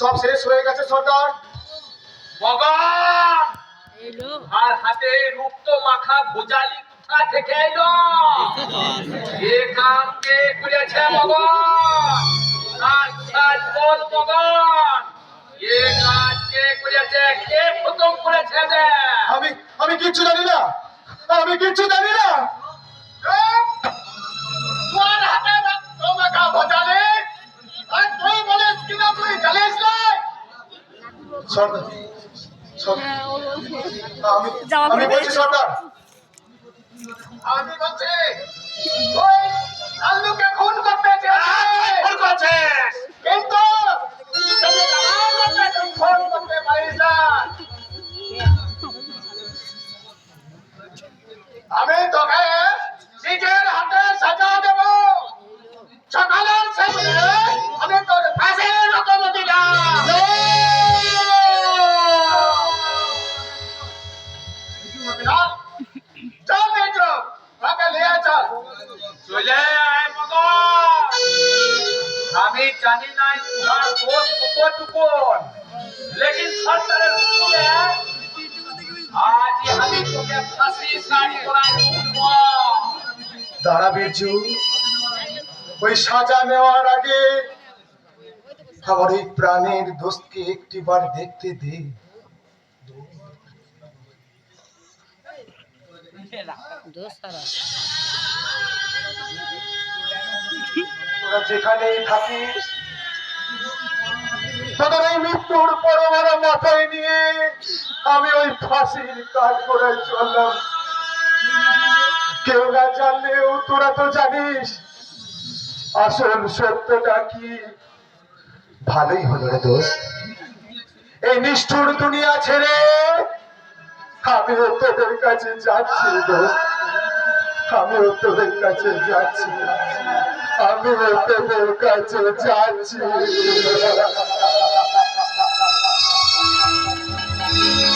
সব শেষ হয়ে গেছে সর্দার। ভগবান আর হাতে রক্ত মাখা ভোজালি কোথা থেকে এলো? এ কাম কে করেছে ভগবান? সাক্ষাৎ বল ভগবান, এ কাজ কে করেছে? কে খতম করেছে রে? আমি আমি কিচ্ছু জানি না, আমি কিচ্ছু জানি না। তোর হাতে রক্ত মাখা ভোজালি, আর তুই বলিস কিনা তুই জানিস না? সর্দার, আমি বলছি সর্দার, আমি বলছি তুই আল্লুকে খুন করতে চেয়েছিস, কিন্তু তুমি আমাকে খুন করতে পারিস না। আমি তোকে নিজের হাতে সাজা দেব। সকালের শেষে আমি তোর ফাঁসির রকম দিলাম। চল বেজো, ওকে নিয়ে চল। চলে আয় মগন। আমি জানি না তোমার দোষ কতটুকুন, লেকিন সরকারের হুকুমে আজ আমি তোকে ফাঁসি কাঠ করাই তুলব। দাঁড়া বিরজু, ওই সাজা নেওয়ার আগে আমার এই প্রাণের দোস্তকে একটিবার দেখতে দে। তোরা যেখানেই থাকিস, তোদের এই মৃত্যুর পরমার মাথায় নিয়ে আমি ওই ফাঁসির কাজ করে চললাম। কেউ না জানলেও তোরা তো জানিস আসল সত্যটা কি। ভালোই হলো রে দোস্ত, এই নিষ্ঠুর দুনিয়া ছেড়ে আমিও তোদের কাছে যাচ্ছি দোস্ত, আমিও তোদের কাছে যাচ্ছি, আমিও তোদের কাছে যাচ্ছি।